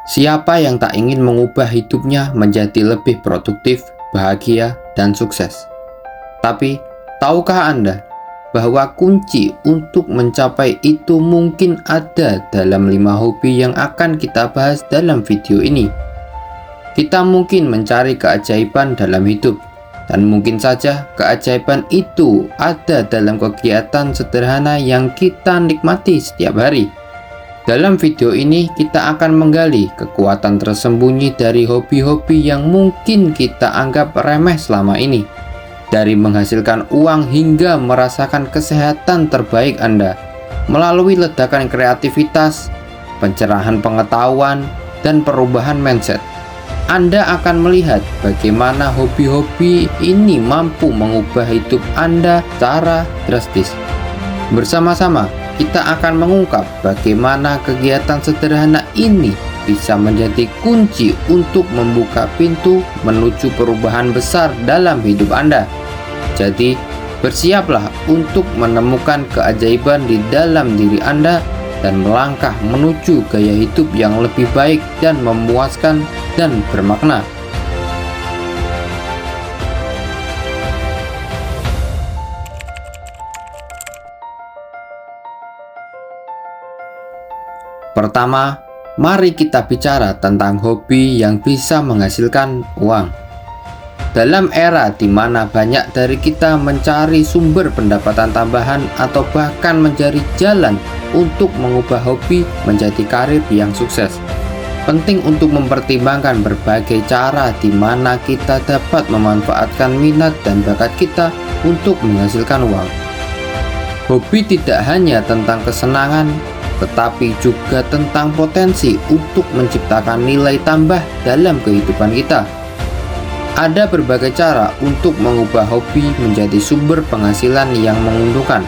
Siapa yang tak ingin mengubah hidupnya menjadi lebih produktif, bahagia, dan sukses? Tapi, tahukah Anda bahwa kunci untuk mencapai itu mungkin ada dalam 5 hobi yang akan kita bahas dalam video ini? Kita mungkin mencari keajaiban dalam hidup, dan mungkin saja keajaiban itu ada dalam kegiatan sederhana yang kita nikmati setiap hari. Dalam video ini kita akan menggali kekuatan tersembunyi dari hobi-hobi yang mungkin kita anggap remeh selama ini. Dari menghasilkan uang hingga merasakan kesehatan terbaik Anda, melalui ledakan kreativitas, pencerahan pengetahuan, dan perubahan mindset. Anda akan melihat bagaimana hobi-hobi ini mampu mengubah hidup Anda secara drastis. Bersama-sama, kita akan mengungkap bagaimana kegiatan sederhana ini bisa menjadi kunci untuk membuka pintu menuju perubahan besar dalam hidup Anda. Jadi, bersiaplah untuk menemukan keajaiban di dalam diri Anda dan melangkah menuju gaya hidup yang lebih baik dan memuaskan dan bermakna. Pertama, mari kita bicara tentang hobi yang bisa menghasilkan uang. Dalam era di mana banyak dari kita mencari sumber pendapatan tambahan atau bahkan mencari jalan untuk mengubah hobi menjadi karir yang sukses, penting untuk mempertimbangkan berbagai cara di mana kita dapat memanfaatkan minat dan bakat kita untuk menghasilkan uang. Hobi tidak hanya tentang kesenangan, tetapi juga tentang potensi untuk menciptakan nilai tambah dalam kehidupan kita. Ada berbagai cara untuk mengubah hobi menjadi sumber penghasilan yang menguntungkan.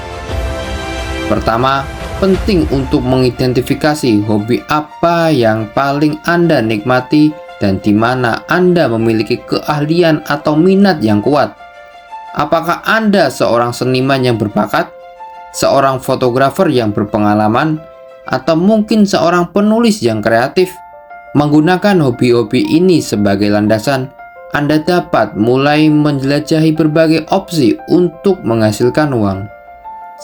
Pertama, penting untuk mengidentifikasi hobi apa yang paling Anda nikmati dan di mana Anda memiliki keahlian atau minat yang kuat. Apakah Anda seorang seniman yang berbakat, seorang fotografer yang berpengalaman, atau mungkin seorang penulis yang kreatif? Menggunakan hobi-hobi ini sebagai landasan, Anda dapat mulai menjelajahi berbagai opsi untuk menghasilkan uang.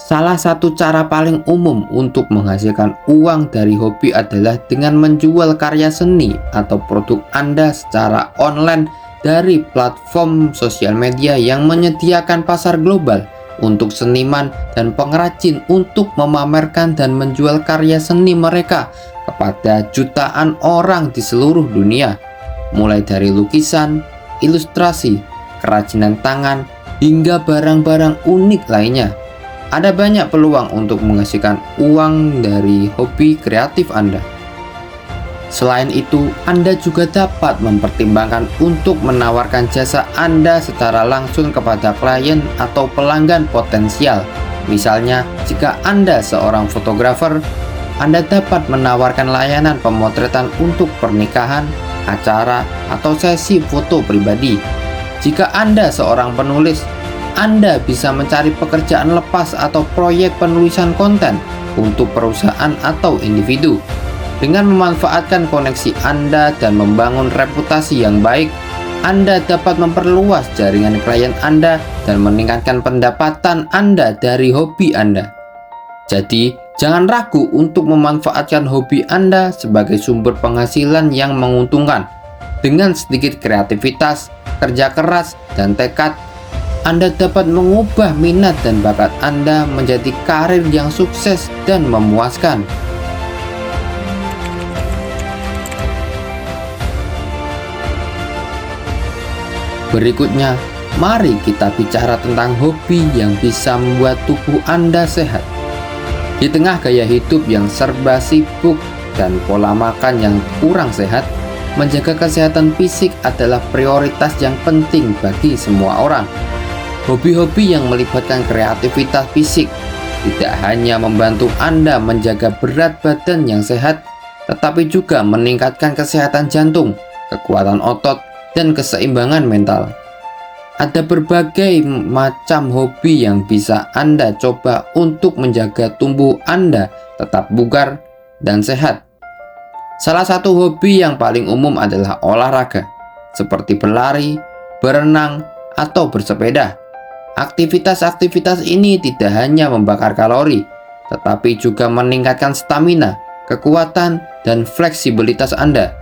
Salah satu cara paling umum untuk menghasilkan uang dari hobi adalah dengan menjual karya seni atau produk Anda secara online dari platform sosial media yang menyediakan pasar global untuk seniman dan pengrajin untuk memamerkan dan menjual karya seni mereka kepada jutaan orang di seluruh dunia, mulai dari lukisan, ilustrasi, kerajinan tangan, hingga barang-barang unik lainnya. Ada banyak peluang untuk menghasilkan uang dari hobi kreatif Anda. Selain itu, Anda juga dapat mempertimbangkan untuk menawarkan jasa Anda secara langsung kepada klien atau pelanggan potensial. Misalnya, jika Anda seorang fotografer, Anda dapat menawarkan layanan pemotretan untuk pernikahan, acara, atau sesi foto pribadi. Jika Anda seorang penulis, Anda bisa mencari pekerjaan lepas atau proyek penulisan konten untuk perusahaan atau individu. Dengan memanfaatkan koneksi Anda dan membangun reputasi yang baik, Anda dapat memperluas jaringan klien Anda dan meningkatkan pendapatan Anda dari hobi Anda. Jadi, jangan ragu untuk memanfaatkan hobi Anda sebagai sumber penghasilan yang menguntungkan. Dengan sedikit kreativitas, kerja keras, dan tekad, Anda dapat mengubah minat dan bakat Anda menjadi karir yang sukses dan memuaskan. Berikutnya, mari kita bicara tentang hobi yang bisa membuat tubuh Anda sehat. Di tengah gaya hidup yang serba sibuk dan pola makan yang kurang sehat, menjaga kesehatan fisik adalah prioritas yang penting bagi semua orang. Hobi-hobi yang melibatkan kreativitas fisik tidak hanya membantu Anda menjaga berat badan yang sehat, tetapi juga meningkatkan kesehatan jantung, kekuatan otot, dan keseimbangan mental. Ada berbagai macam hobi yang bisa Anda coba untuk menjaga tubuh Anda tetap bugar dan sehat. Salah satu hobi yang paling umum adalah olahraga, seperti berlari, berenang, atau bersepeda. Aktivitas-aktivitas ini tidak hanya membakar kalori, tetapi juga meningkatkan stamina, kekuatan, dan fleksibilitas Anda.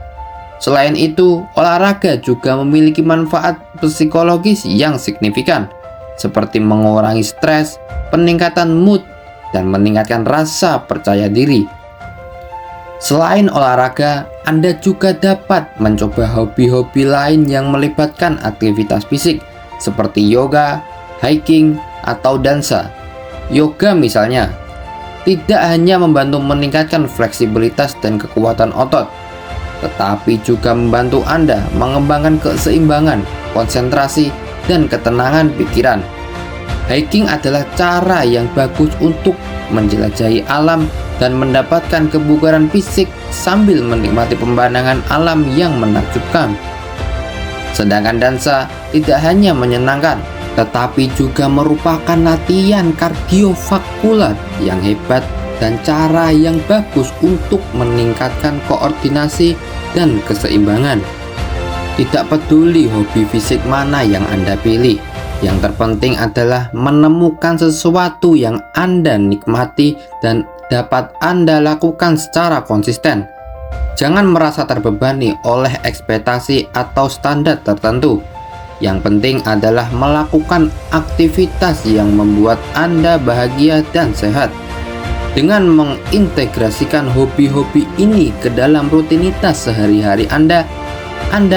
Selain itu, olahraga juga memiliki manfaat psikologis yang signifikan, seperti mengurangi stres, peningkatan mood, dan meningkatkan rasa percaya diri. Selain olahraga, Anda juga dapat mencoba hobi-hobi lain yang melibatkan aktivitas fisik, seperti yoga, hiking, atau dansa. Yoga misalnya, tidak hanya membantu meningkatkan fleksibilitas dan kekuatan otot, tetapi juga membantu Anda mengembangkan keseimbangan, konsentrasi, dan ketenangan pikiran. Hiking adalah cara yang bagus untuk menjelajahi alam dan mendapatkan kebugaran fisik sambil menikmati pemandangan alam yang menakjubkan. Sedangkan dansa tidak hanya menyenangkan, tetapi juga merupakan latihan kardiovaskular yang hebat dan cara yang bagus untuk meningkatkan koordinasi dan keseimbangan. Tidak peduli hobi fisik mana yang Anda pilih, yang terpenting adalah menemukan sesuatu yang Anda nikmati dan dapat Anda lakukan secara konsisten. Jangan merasa terbebani oleh ekspektasi atau standar tertentu. Yang penting adalah melakukan aktivitas yang membuat Anda bahagia dan sehat. Dengan mengintegrasikan hobi-hobi ini ke dalam rutinitas sehari-hari Anda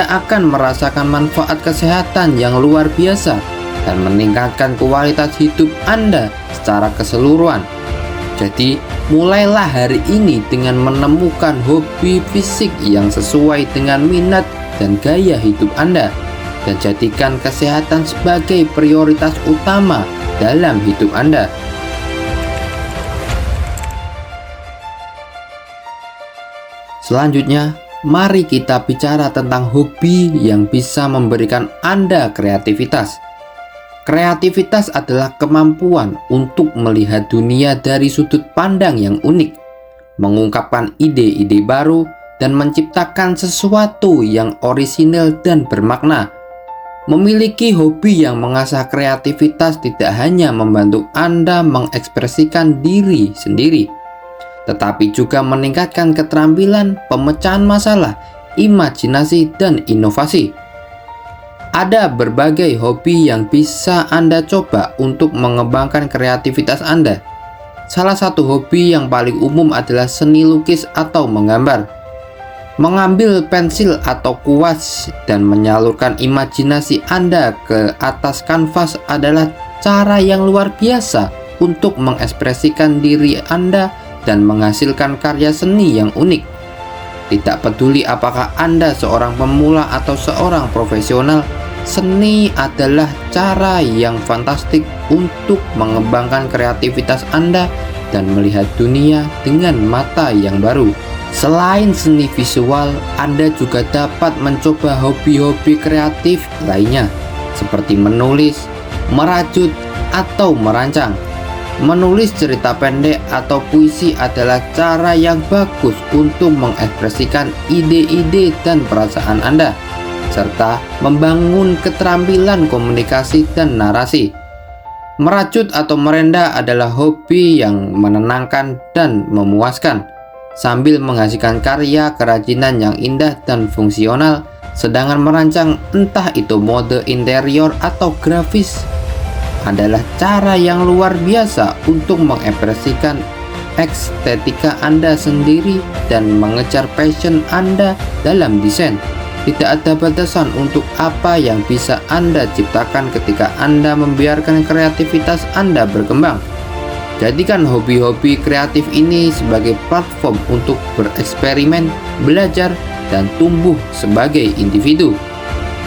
akan merasakan manfaat kesehatan yang luar biasa dan meningkatkan kualitas hidup Anda secara keseluruhan. Jadi, mulailah hari ini dengan menemukan hobi fisik yang sesuai dengan minat dan gaya hidup Anda, dan jadikan kesehatan sebagai prioritas utama dalam hidup Anda. Selanjutnya, mari kita bicara tentang hobi yang bisa memberikan Anda kreativitas. Kreativitas adalah kemampuan untuk melihat dunia dari sudut pandang yang unik, mengungkapkan ide-ide baru, dan menciptakan sesuatu yang orisinal dan bermakna. Memiliki hobi yang mengasah kreativitas tidak hanya membantu Anda mengekspresikan diri sendiri, tetapi juga meningkatkan keterampilan pemecahan masalah, imajinasi, dan inovasi. Ada berbagai hobi yang bisa Anda coba untuk mengembangkan kreativitas Anda. Salah satu hobi yang paling umum adalah seni lukis atau menggambar. Mengambil pensil atau kuas dan menyalurkan imajinasi Anda ke atas kanvas adalah cara yang luar biasa untuk mengekspresikan diri Anda dan menghasilkan karya seni yang unik. Tidak peduli apakah Anda seorang pemula atau seorang profesional, seni adalah cara yang fantastik untuk mengembangkan kreativitas Anda dan melihat dunia dengan mata yang baru. Selain seni visual, Anda juga dapat mencoba hobi-hobi kreatif lainnya, seperti menulis, merajut, atau merancang. Menulis cerita pendek atau puisi adalah cara yang bagus untuk mengekspresikan ide-ide dan perasaan Anda, serta membangun keterampilan komunikasi dan narasi. Merajut atau merenda adalah hobi yang menenangkan dan memuaskan, sambil menghasilkan karya kerajinan yang indah dan fungsional. Sedangkan merancang, entah itu mode interior atau grafis, adalah cara yang luar biasa untuk mengekspresikan estetika Anda sendiri dan mengejar passion Anda dalam desain. Tidak ada batasan untuk apa yang bisa Anda ciptakan ketika Anda membiarkan kreativitas Anda berkembang. Jadikan hobi-hobi kreatif ini sebagai platform untuk bereksperimen, belajar, dan tumbuh sebagai individu.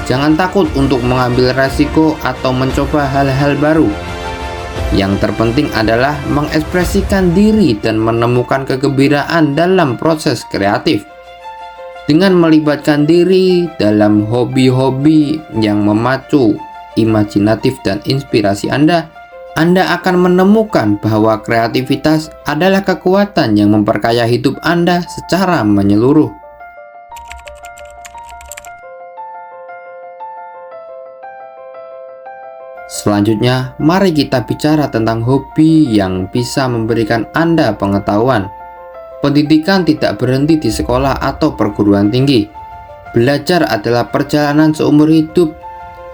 Jangan takut untuk mengambil resiko atau mencoba hal-hal baru. Yang terpenting adalah mengekspresikan diri dan menemukan kegembiraan dalam proses kreatif. Dengan melibatkan diri dalam hobi-hobi yang memacu imajinatif dan inspirasi Anda akan menemukan bahwa kreativitas adalah kekuatan yang memperkaya hidup Anda secara menyeluruh. Selanjutnya, mari kita bicara tentang hobi yang bisa memberikan Anda pengetahuan. Pendidikan tidak berhenti di sekolah atau perguruan tinggi. Belajar adalah perjalanan seumur hidup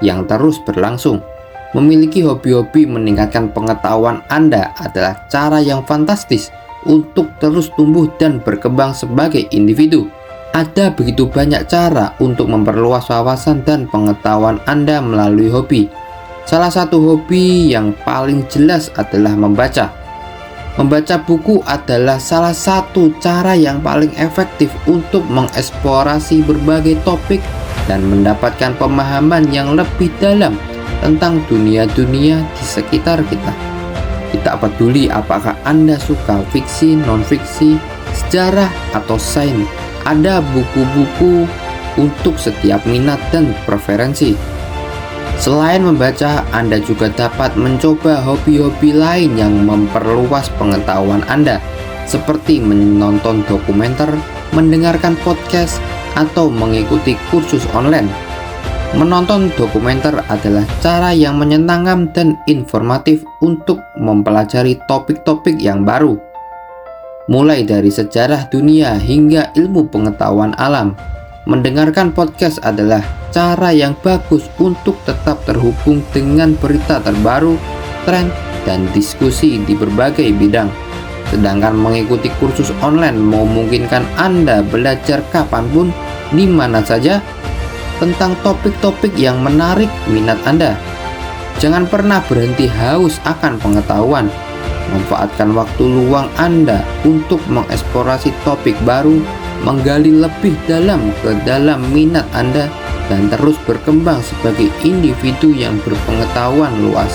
yang terus berlangsung. Memiliki hobi-hobi meningkatkan pengetahuan Anda adalah cara yang fantastis untuk terus tumbuh dan berkembang sebagai individu. Ada begitu banyak cara untuk memperluas wawasan dan pengetahuan Anda melalui hobi. Salah satu hobi yang paling jelas adalah membaca. Membaca buku adalah salah satu cara yang paling efektif untuk mengeksplorasi berbagai topik dan mendapatkan pemahaman yang lebih dalam tentang dunia-dunia di sekitar kita. Tidak peduli apakah Anda suka fiksi, non-fiksi, sejarah, atau sains, ada buku-buku untuk setiap minat dan preferensi. Selain membaca, Anda juga dapat mencoba hobi-hobi lain yang memperluas pengetahuan Anda, seperti menonton dokumenter, mendengarkan podcast, atau mengikuti kursus online. Menonton dokumenter adalah cara yang menyenangkan dan informatif untuk mempelajari topik-topik yang baru, mulai dari sejarah dunia hingga ilmu pengetahuan alam. Mendengarkan podcast adalah cara yang bagus untuk tetap terhubung dengan berita terbaru, tren, dan diskusi di berbagai bidang. Sedangkan mengikuti kursus online memungkinkan Anda belajar kapanpun, di mana saja, tentang topik-topik yang menarik minat Anda. Jangan pernah berhenti haus akan pengetahuan. Manfaatkan waktu luang Anda untuk mengeksplorasi topik baru, menggali lebih dalam ke dalam minat Anda, dan terus berkembang sebagai individu yang berpengetahuan luas.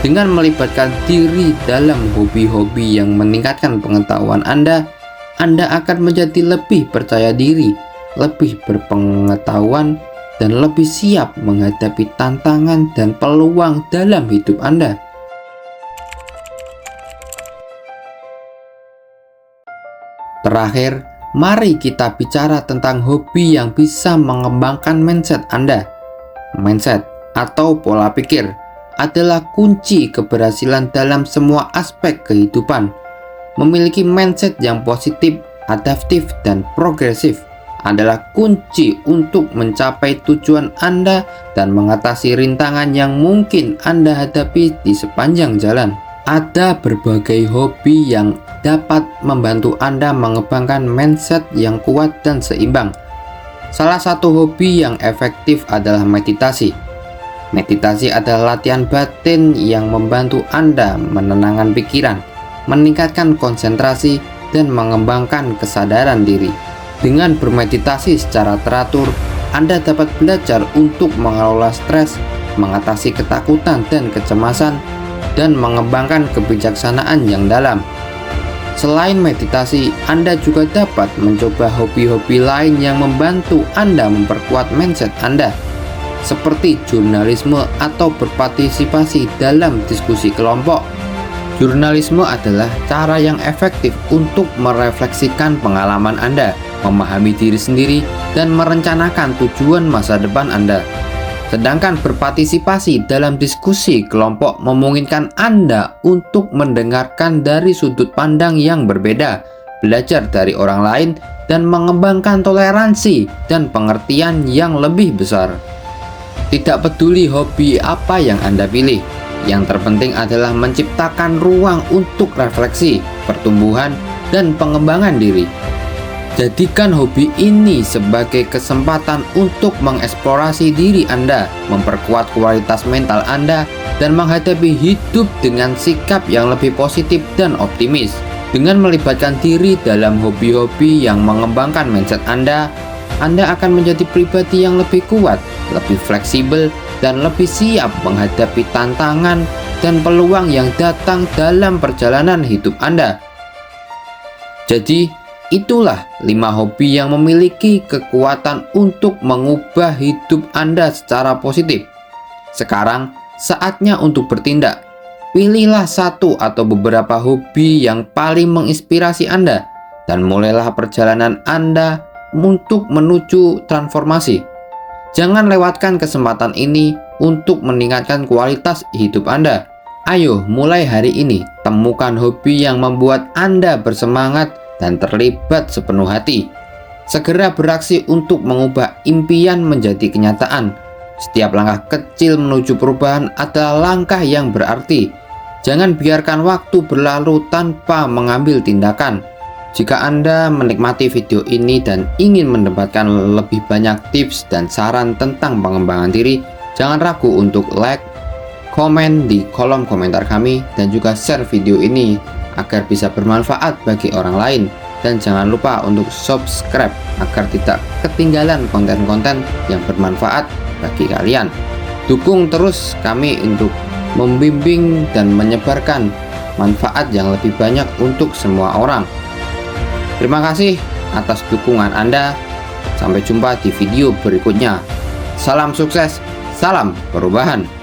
Dengan melibatkan diri dalam hobi-hobi yang meningkatkan pengetahuan Anda akan menjadi lebih percaya diri, lebih berpengetahuan, dan lebih siap menghadapi tantangan dan peluang dalam hidup Anda. Terakhir, mari kita bicara tentang hobi yang bisa mengembangkan mindset Anda. Mindset atau pola pikir adalah kunci keberhasilan dalam semua aspek kehidupan. Memiliki mindset yang positif, adaptif, dan progresif adalah kunci untuk mencapai tujuan Anda dan mengatasi rintangan yang mungkin Anda hadapi di sepanjang jalan. Ada berbagai hobi yang dapat membantu Anda mengembangkan mindset yang kuat dan seimbang. Salah satu hobi yang efektif adalah meditasi. Meditasi adalah latihan batin yang membantu Anda menenangkan pikiran, meningkatkan konsentrasi, dan mengembangkan kesadaran diri. Dengan bermeditasi secara teratur, Anda dapat belajar untuk mengelola stres, mengatasi ketakutan dan kecemasan, dan mengembangkan kebijaksanaan yang dalam. Selain meditasi, Anda juga dapat mencoba hobi-hobi lain yang membantu Anda memperkuat mindset Anda, seperti jurnalisme atau berpartisipasi dalam diskusi kelompok. Jurnalisme adalah cara yang efektif untuk merefleksikan pengalaman Anda, memahami diri sendiri, dan merencanakan tujuan masa depan Anda. Sedangkan berpartisipasi dalam diskusi kelompok memungkinkan Anda untuk mendengarkan dari sudut pandang yang berbeda, belajar dari orang lain, dan mengembangkan toleransi dan pengertian yang lebih besar. Tidak peduli hobi apa yang Anda pilih, yang terpenting adalah menciptakan ruang untuk refleksi, pertumbuhan, dan pengembangan diri. Jadikan hobi ini sebagai kesempatan untuk mengeksplorasi diri Anda, memperkuat kualitas mental Anda, dan menghadapi hidup dengan sikap yang lebih positif dan optimis. Dengan melibatkan diri dalam hobi-hobi yang mengembangkan mindset Anda akan menjadi pribadi yang lebih kuat, lebih fleksibel, dan lebih siap menghadapi tantangan dan peluang yang datang dalam perjalanan hidup Anda. Jadi, itulah 5 hobi yang memiliki kekuatan untuk mengubah hidup Anda secara positif. Sekarang, saatnya untuk bertindak. Pilihlah satu atau beberapa hobi yang paling menginspirasi Anda, dan mulailah perjalanan Anda untuk menuju transformasi. Jangan lewatkan kesempatan ini untuk meningkatkan kualitas hidup Anda. Ayo, mulai hari ini temukan hobi yang membuat Anda bersemangat dan terlibat sepenuh hati. Segera beraksi untuk mengubah impian menjadi kenyataan. Setiap langkah kecil menuju perubahan adalah langkah yang berarti. Jangan biarkan waktu berlalu tanpa mengambil tindakan. Jika Anda menikmati video ini dan ingin mendapatkan lebih banyak tips dan saran tentang pengembangan diri, jangan ragu untuk like, komen di kolom komentar kami, dan juga share video ini agar bisa bermanfaat bagi orang lain. Dan jangan lupa untuk subscribe agar tidak ketinggalan konten-konten yang bermanfaat bagi kalian. Dukung terus kami untuk membimbing dan menyebarkan manfaat yang lebih banyak untuk semua orang. Terima kasih atas dukungan Anda. Sampai jumpa di video berikutnya. Salam sukses, salam perubahan.